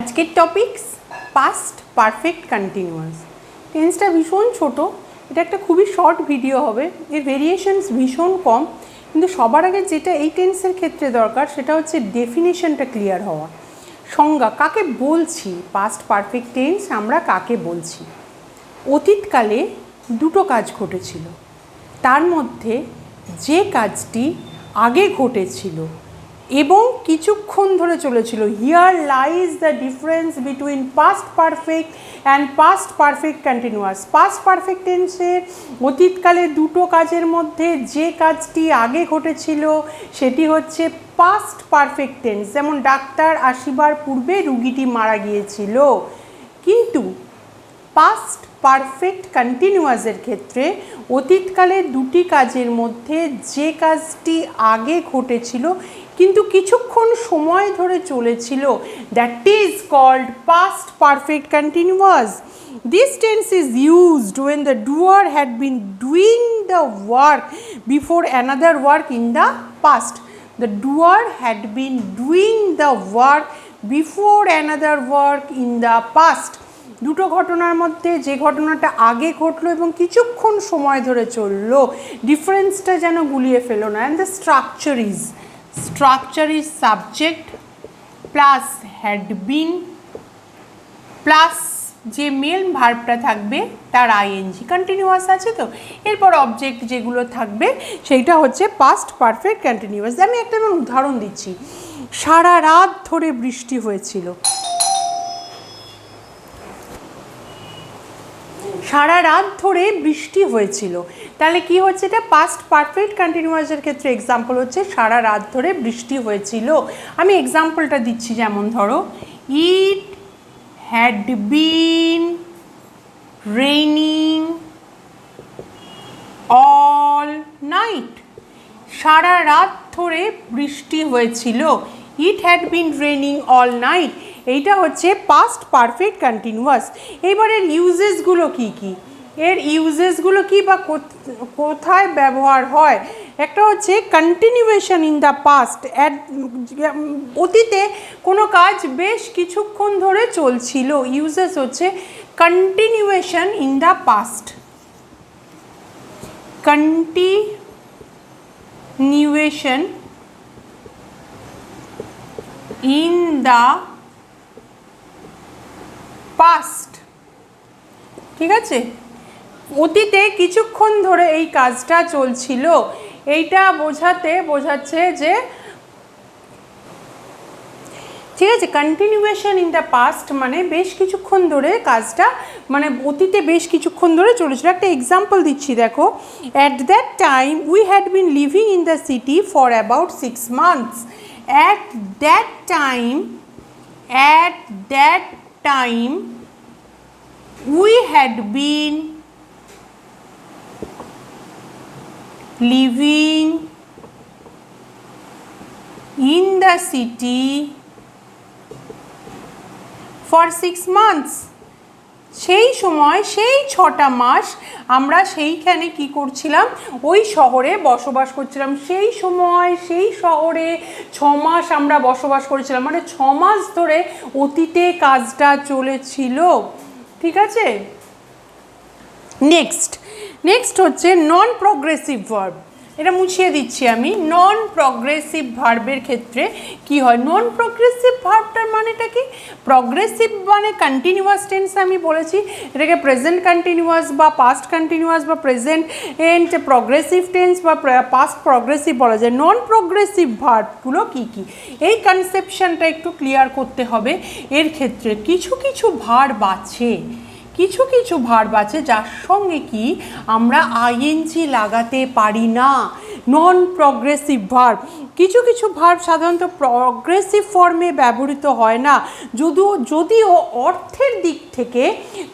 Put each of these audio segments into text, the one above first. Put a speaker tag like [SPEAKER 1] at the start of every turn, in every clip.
[SPEAKER 1] আজকের topics past perfect continuous. টেন্সটা ভীষণ ছোট, এটা একটা খুবই শর্ট ভিডিও হবে, এর ভেরিয়েশনস ভীষণ কম, কিন্তু সবার আগে যেটা এই টেন্সের ক্ষেত্রে দরকার সেটা হচ্ছে ডেফিনেশনটা ক্লিয়ার হওয়া। সংজ্ঞা কাকে বলছি, পাস্ট পারফেক্ট টেন্স আমরা কাকে বলছি। অতীতকালে দুটো কাজ ঘটেছিল, তার মধ্যে যে কাজটি আগে ঘটেছিল এবং কিছুক্ষণ ধরে চলেছিল। Here lies the difference between past perfect and past perfect continuous. Past perfect টেন্সে অতীতকালে দুটো কাজের মধ্যে যে কাজটি আগে ঘটেছিল সেটি হচ্ছে পাস্ট পারফেক্ট টেন্স। যেমন ডাক্তার আসিবার পূর্বে রুগীটি মারা গিয়েছিল। কিন্তু পাস্ট পারফেক্ট কন্টিনিউয়াসের ক্ষেত্রে অতীতকালে দুটি কাজের মধ্যে যে কাজটি আগে ঘটেছিল কিন্তু কিছুক্ষণ সময় ধরে চলেছিল, that is called past perfect continuous. This tense is used when the doer had been doing the work before another work in the past. The doer had been doing the work before another work in the past. দুটো ঘটনার মধ্যে যে ঘটনাটা আগে ঘটলো এবং কিছুক্ষণ সময় ধরে চললো, ডিফারেন্সটা যেন গুলিয়ে ফেলো না। And the structure is subject plus had been plus যে মেল ভার্বটা থাকবে তার আইএনজি। কন্টিনিউয়াস আছে তো, এরপর অবজেক্ট যেগুলো থাকবে সেইটা হচ্ছে পাস্ট পারফেক্ট কন্টিনিউয়াস। আমি একটা উদাহরণ দিচ্ছি। সারা রাত ধরে বৃষ্টি হয়েছিল। সারা রাত ধরে বৃষ্টি হয়েছিল, তাহলে কি হচ্ছে, এটা পাস্ট পারফেক্ট কন্টিনিউয়াসের ক্ষেত্রে এক্সাম্পল হচ্ছে সারা রাত ধরে বৃষ্টি হয়েছিল। আমি এক্সাম্পলটা দিচ্ছি, যেমন ধরো it had been raining all night. সারা রাত ধরে বৃষ্টি হয়েছিল, it had been raining all night, এইটা হচ্ছে পাস্ট পারফেক্ট কন্টিনিউয়াস। এবারের ইউজেসগুলো কি কি, এর ইউজেসগুলো কি বা কোথায় ব্যবহার হয়। একটা হচ্ছে কন্টিনিউয়েশন ইন দ্য পাস্ট, অতীতে কোনো কাজ বেশ কিছুক্ষণ ধরে চলছিল, ইউজেস হচ্ছে continuation in the past, continuation in the past. ঠিক আছে, অতীতে কিছুক্ষণ ধরে এই কাজটা চলছিল, এইটা বোঝাচ্ছে যে, ঠিক আছে, কন্টিনিউয়েশন ইন দ্য পাস্ট মানে বেশ কিছুক্ষণ ধরে কাজটা, মানে অতীতে বেশ কিছুক্ষণ ধরে চলেছিল। একটা এক্সাম্পল দিচ্ছি, দেখো। At that time we had been living in the city for about 6 months. At that time we had been living in the city for 6 months. সেই সময়, সেই 6টা মাস আমরা সেইখানে কি করছিলাম, ওই শহরে বসবাস করছিলাম। সেই সময় সেই শহরে 6 মাস আমরা বসবাস করেছিলাম, মানে 6 মাস ধরে অতীতে কাজটা চলেছিল। ঠিক আছে, নেক্সট হচ্ছে নন প্রগ্রেসিভ ভার্ব। এটা মুছিয়ে দিচ্ছি আমি। নন প্রগ্রেসিভ ভার্বের ক্ষেত্রে কি হয়, নন প্রগ্রেসিভ ভার্বটার মানেটা কি, প্রগ্রেসিভ মানে কন্টিনিউয়াস টেন্স আমি বলেছি, এটাকে প্রেজেন্ট কন্টিনিউয়াস বা পাস্ট কন্টিনিউয়াস বা প্রেজেন্ট এন্ড প্রগ্রেসিভ টেন্স বা পাস্ট প্রগ্রেসিভ বলা যায়। নন প্রগ্রেসিভ ভার্বগুলো কি কি, এই কনসেপশনটা একটু ক্লিয়ার করতে হবে। এর ক্ষেত্রে কিছু ভার্ব আছে যার সঙ্গে কি আমরা আইএনজি লাগাতে পারি না, নন প্রগ্রেসিভ ভার্ব। কিছু ভার্ব সাধারণত প্রগ্রেসিভ ফর্মে ব্যবহৃত হয় না, যদিও অর্থের দিক থেকে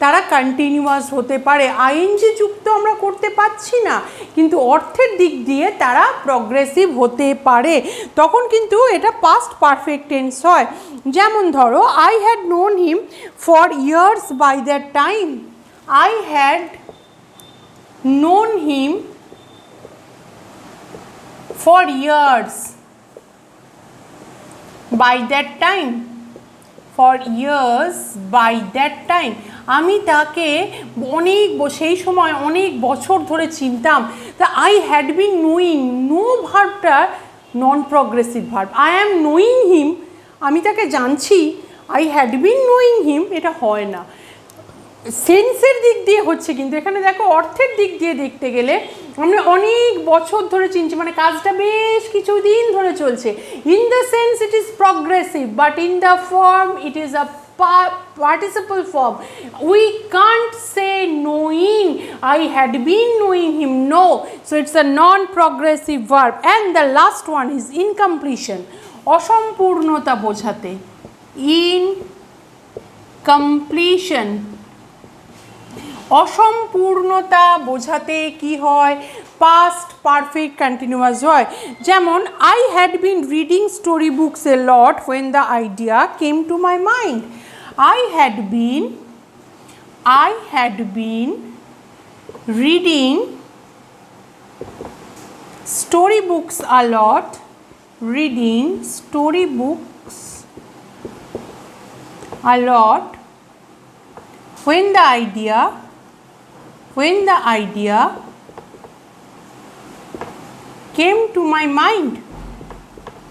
[SPEAKER 1] তারা কন্টিনিউয়াস হতে পারে। আইএনজি যুক্ত আমরা করতে পারছি না, কিন্তু অর্থের দিক দিয়ে তারা প্রগ্রেসিভ হতে পারে, তখন কিন্তু এটা পাস্ট পারফেক্ট টেন্স হয়। যেমন ধরো, I had known him for years by that time. I had known him for years by that time. For years by that time, আমি তাকে সেই সময় অনেক বছর ধরে চিনতাম। তা I had been knowing, know ভার্বটা non progressive verb. I am knowing him, আমি তাকে জানছি, I had been knowing him এটা হয় না। সেন্সের দিক দিয়ে হচ্ছে, কিন্তু এখানে দেখো অর্থের দিক দিয়ে দেখতে গেলে আমরা অনেক বছর ধরে চিনছি, মানে কাজটা বেশ কিছুদিন ধরে চলছে। In the sense it is progressive, but in the form it is a participle form. We can't say knowing, I had been knowing him, no. So it's a non-progressive verb. And the last one is incompletion, অসম্পূর্ণতা বোঝাতে, incompletion, অসম্পূর্ণতা বোঝাতে কি হয়, past perfect continuous হয়। যেমন I had been reading story books A lot when the idea came to my mind. I had been reading storybooks a lot, when the idea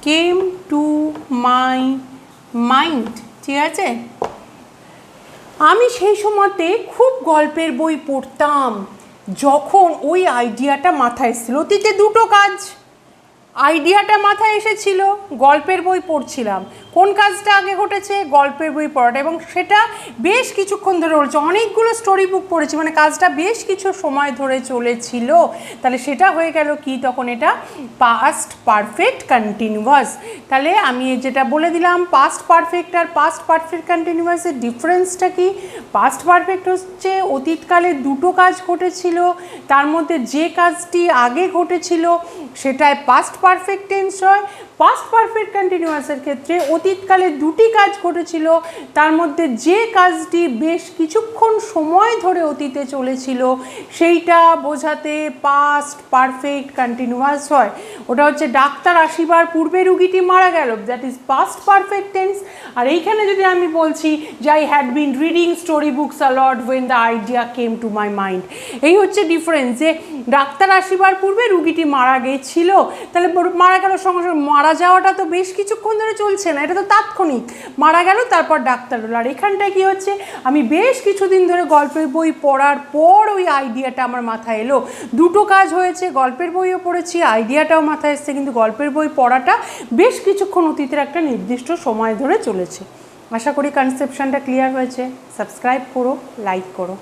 [SPEAKER 1] came to my mind, ঠিক আছে? আমি সেই সময়তে খুব গল্পের বই পড়তাম যখন ওই আইডিয়াটা মাথায় এসেছিল। অতীতে দুটো কাজ, আইডিয়াটা মাথায় এসেছিল, গল্পের বই পড়ছিলাম। কোন কাজটা আগে ঘটেছে? গল্পের বই পড়াটা, এবং সেটা বেশ কিছুক্ষণ ধরে চলছে, অনেকগুলো স্টোরি বুক পড়েছি, মানে কাজটা বেশ কিছু সময় ধরে চলেছিল। তাহলে সেটা হয়ে গেল কি, তখন এটা পাস্ট পারফেক্ট কন্টিনিউয়াস। তাহলে আমি যেটা বলে দিলাম, পাস্ট পারফেক্ট আর পাস্ট পারফেক্ট কন্টিনিউয়াসের ডিফারেন্সটা কি? পাস্ট পারফেক্ট হচ্ছে অতীতকালে দুটো কাজ ঘটেছিল, তার মধ্যে যে কাজটি আগে ঘটেছিল সেটাই পাস্ট পারফেক্ট টেন্স হয়। পাস্ট পারফেক্ট কন্টিনিউয়াসের ক্ষেত্রে অতীতকালে দুটি কাজ ঘটেছিল, তার মধ্যে যে কাজটি বেশ কিছুক্ষণ সময় ধরে অতীতে চলেছিল সেইটা বোঝাতে পাস্ট পারফেক্ট কন্টিনিউয়াস হয়। ওটা হচ্ছে ডাক্তার আসিবার পূর্বে রুগীটি মারা গেল, that is past perfect tense. আর এইখানে যদি আমি বলছি যে I had been reading story books a lot when the idea came to my mind, এই হচ্ছে ডিফারেন্স। যে ডাক্তার আসিবার পূর্বে রুগীটি মারা গেছিল, তাহলে মারা গেল সঙ্গে সঙ্গে, মারা যাওয়াটা তো বেশ কিছুক্ষণ ধরে চলছে না, এটা তো তাৎক্ষণিক, মারা গেল তারপর ডাক্তার হলো। আর এখানটায় কী হচ্ছে, আমি বেশ কিছুদিন ধরে গল্পের বই পড়ার পর ওই আইডিয়াটা আমার মাথায় এলো। দুটো কাজ হয়েছে, গল্পের বইও পড়েছি, আইডিয়াটাও মাথায় এসছে, কিন্তু গল্পের বই পড়াটা বেশ কিছুক্ষণ অতীতের একটা নির্দিষ্ট সময় ধরে চলেছে। আশা করি কনসেপশনটা ক্লিয়ার হয়েছে। সাবস্ক্রাইব করো, লাইক করো।